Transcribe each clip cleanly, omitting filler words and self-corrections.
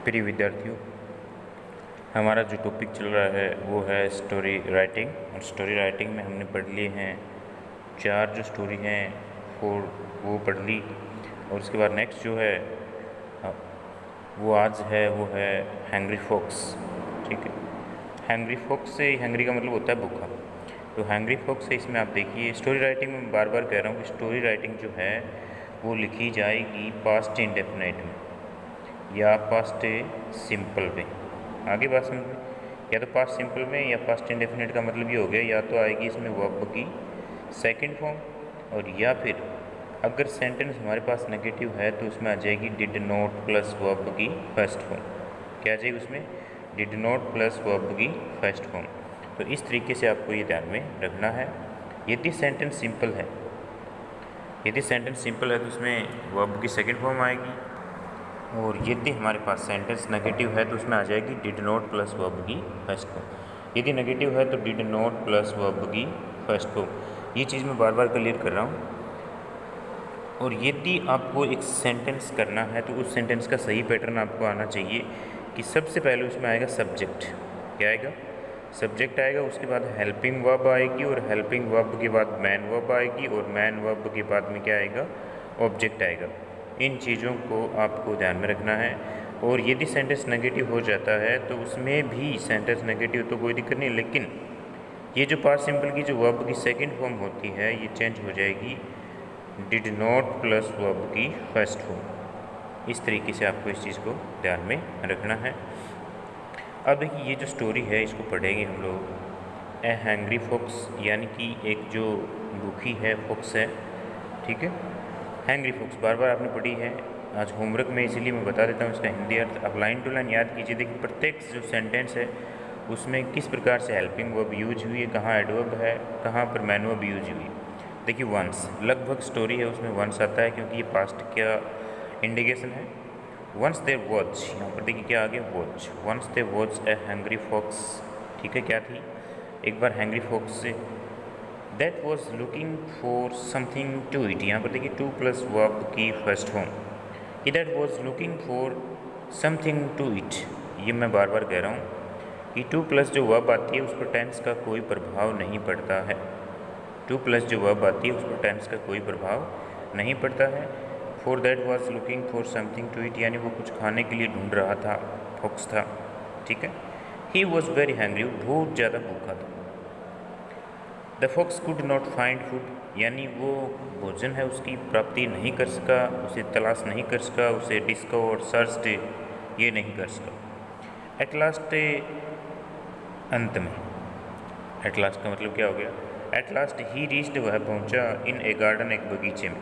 प्रिय विद्यार्थियों, हमारा जो टॉपिक चल रहा है वो है स्टोरी राइटिंग। और स्टोरी राइटिंग में हमने पढ़ लिए हैं 4 जो स्टोरी हैं 4 वो पढ़ ली। और उसके बाद नेक्स्ट जो है वो आज है वो है हैंग्री फॉक्स। ठीक है, हैंग्री फॉक्स से हैंग्री का मतलब होता है भूखा। तो हैंग्री फॉक्स से इसमें आप देखिए स्टोरी राइटिंग में बार बार कह रहा हूँ कि स्टोरी राइटिंग जो है वो लिखी जाएगी पास्ट इंडेफिनिट में या पास्ट सिंपल में। आगे बात समझ में, या तो पास्ट सिंपल में या पास्ट इंडेफिनिट का मतलब ये हो गया या तो आएगी इसमें वर्ब की सेकंड फॉर्म, और या फिर अगर सेंटेंस हमारे पास नेगेटिव है तो उसमें आ जाएगी डिड नॉट प्लस वर्ब की फर्स्ट फॉर्म। क्या आ जाएगी उसमें? डिड नॉट प्लस वर्ब की फर्स्ट फॉर्म। तो इस तरीके से आपको ये ध्यान में रखना है। यदि सेंटेंस सिंपल है तो उसमें वर्ब की सेकंड फॉर्म आएगी, और यदि हमारे पास सेंटेंस नेगेटिव है तो उसमें आ जाएगी डिड नॉट प्लस वर्ब की फर्स्ट फॉर्म। यदि नेगेटिव है तो डिड नॉट प्लस वर्ब की फर्स्ट फॉर्म। ये चीज़ मैं बार बार क्लियर कर रहा हूँ। और यदि आपको एक सेंटेंस करना है तो उस सेंटेंस का सही पैटर्न आपको आना चाहिए कि सबसे पहले उसमें आएगा सब्जेक्ट। क्या आएगा? सब्जेक्ट आएगा, उसके बाद हेल्पिंग वर्ब आएगी, और हेल्पिंग वर्ब के बाद मैन वर्ब आएगी, और मैन वर्ब के बाद में क्या आएगा? ऑब्जेक्ट आएगा। इन चीज़ों को आपको ध्यान में रखना है। और यदि सेंटेंस नेगेटिव हो जाता है तो उसमें भी सेंटेंस नेगेटिव तो कोई दिक्कत नहीं, लेकिन ये जो पास्ट सिंपल की जो वर्ब की सेकंड फॉर्म होती है ये चेंज हो जाएगी डिड नॉट प्लस वर्ब की फर्स्ट फॉर्म। इस तरीके से आपको इस चीज़ को ध्यान में रखना है। अब देखिए ये जो स्टोरी है इसको पढ़ेंगे हम लोग। ए हैंग्री फॉक्स, यानी कि एक जो भूखी है फॉक्स है। ठीक है, हैंग्री फॉक्स बार बार आपने पढ़ी है आज होमवर्क में, इसीलिए मैं बता देता हूँ इसका हिंदी अर्थ। अब लाइन टू लाइन याद कीजिए। देखिए प्रत्येक जो सेंटेंस है उसमें किस प्रकार से हेल्पिंग वर्ब यूज हुई है, कहाँ एडवर्ब है, कहाँ पर मैन वर्ब यूज हुई। देखिए वंस, लगभग स्टोरी है उसमें वंस आता है क्योंकि ये पास्ट क्या इंडिकेशन है। वंस देयर वॉच, यहाँ पर देखिए क्या आ गया? Watch. Once there was a hungry fox. ठीक है, क्या थी? एक बार हैंग्री फॉक्स से that was looking for something to it. यहाँ पर देखिए टू प्लस वर्ब की फर्स्ट फॉर्म कि that was looking for something to it. ये मैं बार बार कह रहा हूँ कि टू प्लस जो वर्ब आती है उस पर टेंस का कोई प्रभाव नहीं पड़ता है। टू प्लस जो वर्ब आती है उस पर टेंस का कोई प्रभाव नहीं पड़ता है। For that was looking for something to it, यानी वो कुछ खाने के लिए ढूंढ रहा था, फॉक्स था। ठीक है, ही वॉज वेरी हैंग्री, बहुत ज़्यादा भूखा था। The fox could not find food, यानी वो भोजन है उसकी प्राप्ति नहीं कर सका, उसे तलाश नहीं कर सका, उसे डिस्कवर सर्च ये नहीं कर सका। एट लास्ट, अंत में, एट लास्ट का मतलब क्या हो गया? एट लास्ट ही रीच्ड, वह पहुंचा, इन ए गार्डन, एक बगीचे में।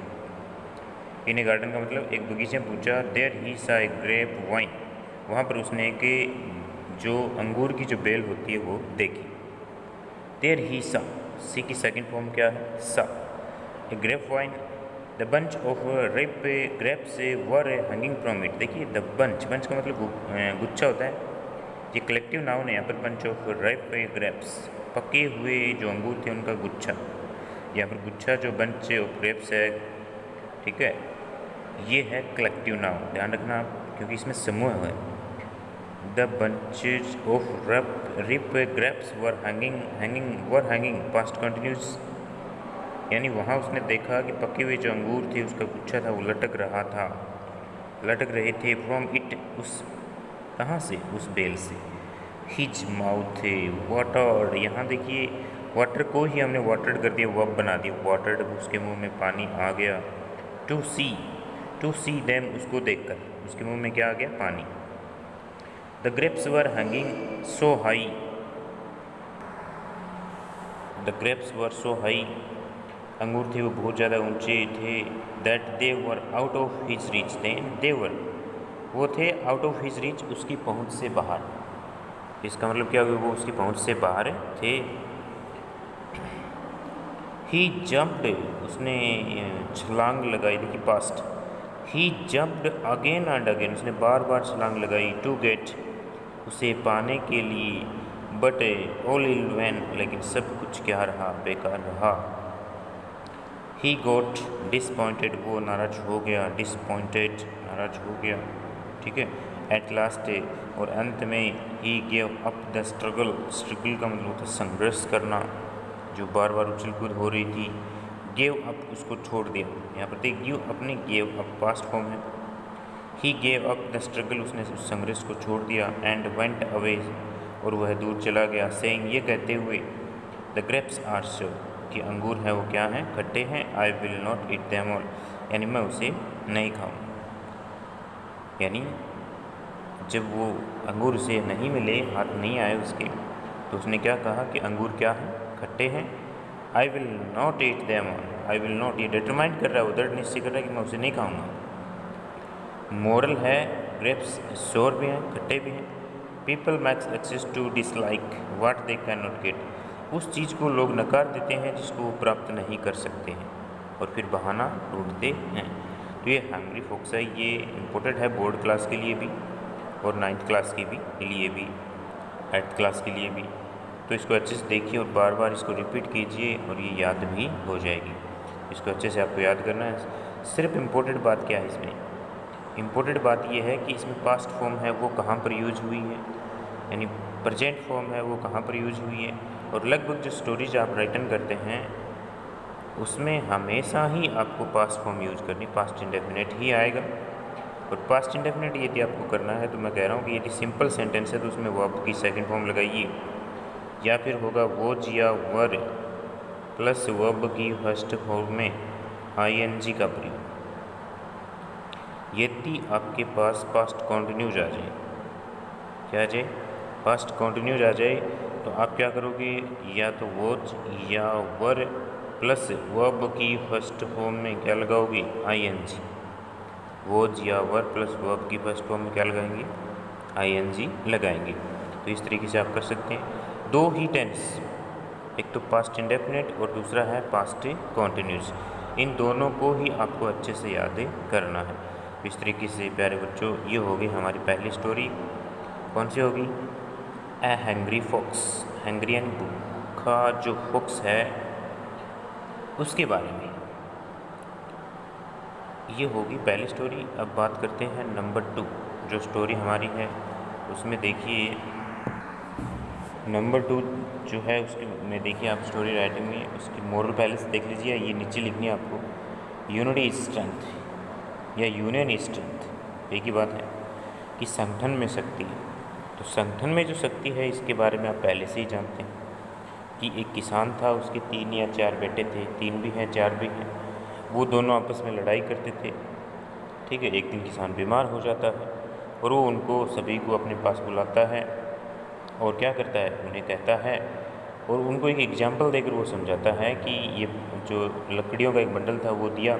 इन ए गार्डन का मतलब एक बगीचे में पहुंचा। देयर ही सा ए ग्रेप वाइन, वहाँ पर उसने एक जो अंगूर की जो बेल होती है वो देखी। देयर ही सा, सी की सेकंड फॉर्म क्या है? सा। A grape vine, the bunch of ripe grapes were hanging from it. देखिए द बंच, बंच का मतलब गुच्छा होता है, ये कलेक्टिव नाउन है यहाँ पर। बंच ऑफ रिप ग्रेप्स, पके हुए जो अंगूर थे उनका गुच्छा। यहाँ पर गुच्छा जो बंच ऑफ ग्रेप्स है, ठीक है, ये है कलेक्टिव नाउन, ध्यान रखना आप, क्योंकि इसमें समूह है। The bunches of ripe grapes were hanging past continuous, यानी वहाँ उसने देखा कि पके हुए जो अंगूर थे उसका गुच्छा था वो लटक रहे थे। फ्रॉम इट, उस कहाँ से? उस बेल से। हिज माउथ वाटर्ड, यहाँ देखिए वाटर को ही हमने वाटर्ड कर दिया, वर्ब बना दिया वाटर्ड, उसके मुंह में पानी आ गया। टू सी देम, उसको देखकर उसके मुंह में क्या आ गया? पानी। The grapes were hanging so high, the grapes were so high, अंगूर थे वो बहुत ज़्यादा ऊंचे थे। That they were out of his reach, they were, वो थे आउट ऑफ हिज रीच, उसकी पहुंच से बाहर। इसका मतलब क्या हुआ? वो उसकी पहुंच से बाहर थे। ही जंप्ड, उसने छलांग लगाई। देखिए past, he jumped again and again, उसने बार बार छलांग लगाई। टू गेट, उसे पाने के लिए। बट ऑल इल वैन, लेकिन सब कुछ क्या रहा? बेकार रहा। ही गॉट डिसपॉइंटेड, वो नाराज हो गया। डिसपॉइंटेड, नाराज हो गया। ठीक है, एट लास्ट, और अंत में he gave up the struggle, struggle का मतलब होता है संघर्ष करना, जो बार बार उछल कूद हो रही थी, गेव अप उसको छोड़ दिया। यहाँ पर देख गिव अपने गेव अप पास्ट फॉर्म है, he gave up the struggle उसने उस संघर्ष को छोड़ दिया, एंड वेंट अवे और वह दूर चला गया, सेइंग ये कहते हुए द ग्रेप्स आर सो कि अंगूर है वो क्या हैं, खट्टे हैं, I will not eat them all यानी मैं उसे नहीं खाऊँ। यानी जब वो अंगूर उसे नहीं मिले, हाथ नहीं आए उसके, तो उसने क्या कहा कि अंगूर क्या है, खट्टे हैं, I will not eat them all, I will not, ये डिटरमाइंड कर रहा है, वो दृढ़ निश्चय कर रहा है कि मैं उसे नहीं खाऊंगा। मोरल है ग्रेप्स सोर भी हैं, खट्टे भी हैं। People makes excuses to dislike what they can not get, उस चीज़ को लोग नकार देते हैं जिसको वो प्राप्त नहीं कर सकते हैं और फिर बहाना ढूंढते हैं। तो ये हंग्री फॉक्स है, ये इम्पोर्टेंट है बोर्ड क्लास के लिए भी और 9th क्लास के भी लिए भी, 8th क्लास के लिए भी। तो इसको अच्छे से देखिए और बार बार इसको रिपीट कीजिए और ये याद भी हो जाएगी। इसको अच्छे से आपको याद करना है। सिर्फ इम्पोर्टेंट बात क्या है इसमें, इम्पोर्टेंट बात ये है कि इसमें पास्ट फॉर्म है वो कहाँ पर यूज हुई है, यानी प्रेजेंट फॉर्म है वो कहाँ पर यूज हुई है, और लगभग जो स्टोरीज आप राइटन करते हैं उसमें हमेशा ही आपको पास्ट फॉर्म यूज करनी, पास्ट इंडेफिनिट ही आएगा। और पास्ट इंडेफिनिट यदि आपको करना है तो मैं कह रहा हूँ कि यदि सिंपल सेंटेंस है तो उसमें वर्ब की सेकंड फॉर्म लगाइए, या फिर होगा वॉज या वर प्लस वर्ब की फर्स्ट फॉर्म में आईएनजी का प्रयोग। यदि आपके पास पास्ट कॉन्टिन्यूज आ जाए, क्या आ जाए, पास्ट कॉन्टिन्यूज आ जाए, तो आप क्या करोगे, या तो वॉज या वर प्लस वर्ब की फर्स्ट फॉर्म में क्या लगाओगे, आईएनजी। वॉज या वर प्लस वर्ब की फर्स्ट फॉर्म में क्या लगाएंगे, आईएनजी लगाएंगे। तो इस तरीके से आप कर सकते हैं। दो ही टेंस, एक तो पास्ट इंडेफिनिट और दूसरा है पास्ट कॉन्टिन्यूस, इन दोनों को ही आपको अच्छे से याद करना है। इस तरीके से प्यारे बच्चों ये होगी हमारी पहली स्टोरी। कौन सी होगी, ए हैंग्री फॉक्स, हैंग्री यानी भूखा जो फॉक्स है उसके बारे में ये होगी पहली स्टोरी। अब बात करते हैं नंबर 2 जो स्टोरी हमारी है उसमें देखिए नंबर 2 जो है उसके में देखिए आप स्टोरी राइटिंग में उसकी मोरल पहले से देख लीजिए, ये नीचे लिखनी है आपको, यूनिटी इज स्ट्रेंथ या यूनियन इज स्ट्रेंथ। एक ही बात है कि संगठन में शक्ति है, तो संगठन में जो शक्ति है इसके बारे में आप पहले से ही जानते हैं कि एक किसान था, उसके 3 या 4 बेटे थे, 3 भी हैं 4 भी हैं, वो दोनों आपस में लड़ाई करते थे। ठीक है, एक दिन किसान बीमार हो जाता है और वो उनको सभी को अपने पास बुलाता है और क्या करता है, उन्हें कहता है और उनको एक एग्जाम्पल देकर वो समझाता है कि ये जो लकड़ियों का एक बंडल था वो दिया,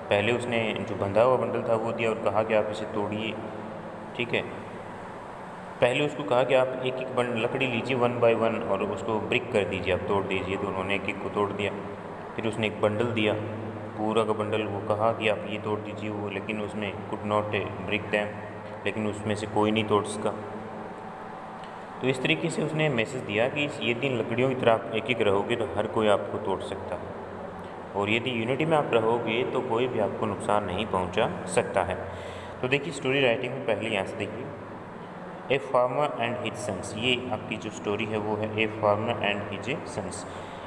पहले उसने जो बंधा हुआ बंडल था वो दिया और कहा कि आप इसे तोड़िए। ठीक है, पहले उसको कहा कि आप एक एक लकड़ी लीजिए 1 बाय 1 और उसको ब्रिक कर दीजिए, आप तोड़ दीजिए, तो उन्होंने एक एक को तोड़ दिया। फिर उसने एक बंडल दिया, पूरा का बंडल, वो कहा कि आप ये तोड़ दीजिए वो, लेकिन उसने कुड नॉट ब्रिक दैम, लेकिन उसमें से कोई नहीं तोड़ सका। तो इस तरीके से उसने मैसेज दिया कि ये दिन लकड़ियों की तरह आप एक एक रहोगे तो हर कोई आपको तोड़ सकता है, और यदि यूनिटी में आप रहोगे तो कोई भी आपको नुकसान नहीं पहुंचा सकता है। तो देखिए स्टोरी राइटिंग में पहले यहाँ से देखिए, a farmer and his sons, ये आपकी जो स्टोरी है वो है a farmer and his sons,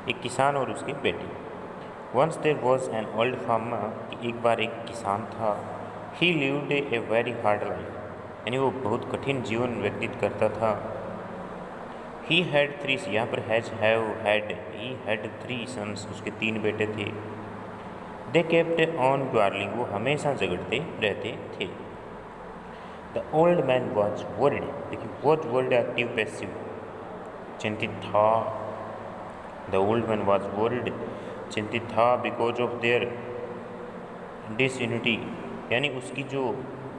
एक किसान और उसके बेटे। Once there was an old farmer, एक बार एक किसान था, he lived a very hard life, यानी वो बहुत कठिन जीवन व्यतीत करता था। ही हैड 3, यहाँ पर ही हैड 3 सन्स, उसके 3 बेटे थे। दे केप्ट ऑन क्वारलिंग, वो हमेशा झगड़ते रहते थे। The old man was world, देखिए वॉज वर्ल्ड एक्टिव पैसिव, चिंतित था। The old man was world, चिंतित था, बिकॉज ऑफ देयर डिसयूनिटी, यानी उसकी जो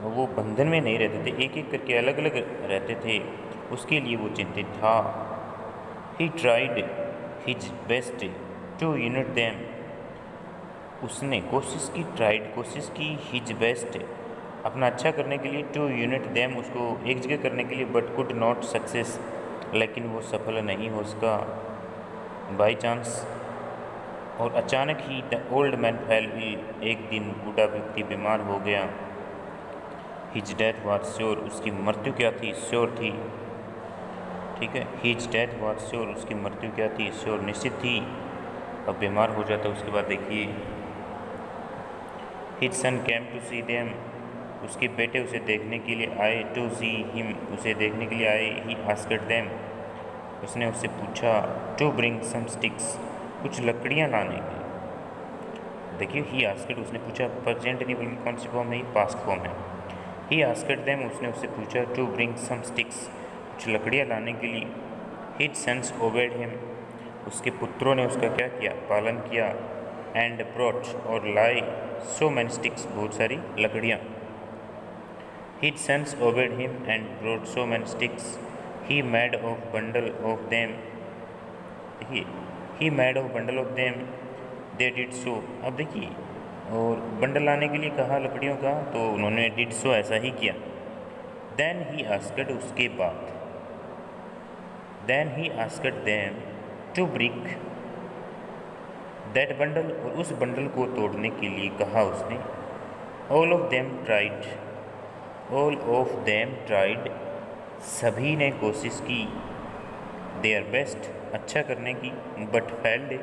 वो बंधन में नहीं रहते थे, एक एक करके अलग अलग रहते थे, उसके लिए वो चिंतित था। He tried his best to unite them, उसने कोशिश की हिज बेस्ट, अपना अच्छा करने के लिए, टू यूनिट देम, उसको एक जगह करने के लिए, बट कुड नॉट सक्सेस, लेकिन वो सफल नहीं हो सका। बाई चांस, और अचानक ही the old man fell ill, एक दिन बूढ़ा व्यक्ति बीमार हो गया। हिज डेथ वाज श्योर, उसकी मृत्यु क्या थी, श्योर थी। ठीक है, हिज डेथ वाज श्योर, उसकी मृत्यु क्या थी, श्योर, निश्चित थी। अब बीमार हो जाता है, उसके बाद देखिए his son came to see them, उसके बेटे उसे देखने के लिए आए, टू सी हिम, उसे देखने के लिए आए। ही आस्क्ड देम, उसने उससे पूछा, टू ब्रिंग सम स्टिक्स, कुछ लकड़ियाँ लाने के। देखिए ही आस्क्ड, उसने पूछा, प्रेजेंट नहीं बल्कि कौन सी फॉर्म है, पास्ट फॉर्म है। ही आस्क्ड देम, उसने उससे पूछा, टू ब्रिंग सम स्टिक्स, कुछ लकड़ियाँ लाने के लिए। हिज सन्स ओबेड हिम, उसके पुत्रों ने उसका क्या किया, पालन किया। एंड ब्रॉट, और लाए, सो मैनी स्टिक्स, बहुत सारी लकड़ियाँ। His sons obeyed him and brought so many sticks. He made of bundle of them, देखिए he made of bundle of them, they did so. अब देखिए, और बंडल लाने के लिए कहा लकड़ियों का, तो उन्होंने डिड सो, ऐसा ही किया। देन ही आस्क्ड, उसके बाद, then he asked them to break that bundle, और उस बंडल को तोड़ने के लिए कहा उसने। All of them tried, all of them tried, सभी ने कोशिश की, देयर बेस्ट, अच्छा करने की, but failed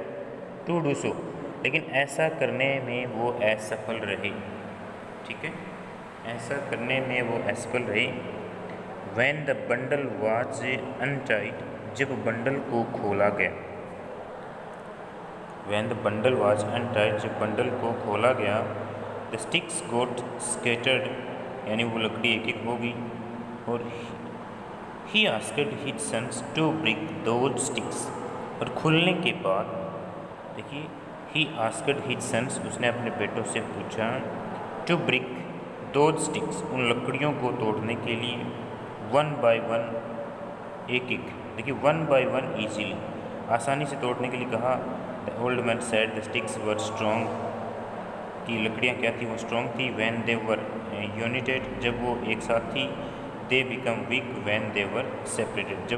to do so, लेकिन ऐसा करने में वो असफल रहे। ठीक है, ऐसा करने में वो असफल रहे। When the bundle was untied, जब बंडल को खोला गया। When the bundle was untied, जब बंडल को खोला गया। द स्टिक्स गोट स्केटर्ड, यानी वो लकड़ी एक एक होगी। और he asked his sons to break those sticks, और खुलने के बाद देखिए ही आस्क्ड हिज सन्स, उसने अपने बेटों से पूछा, टू ब्रिक दोज स्टिक्स, उन लकड़ियों को तोड़ने के लिए। वन बाय वन, एक एक, देखिए वन बाय वन ईजीली, आसानी से तोड़ने के लिए कहा। The old man said the sticks were strong, की लकड़ियाँ क्या थी, वो स्ट्रॉन्ग थी। व्हेन दे वर यूनाइटेड, जब वो एक साथ थी। They become weak when they were separated, जब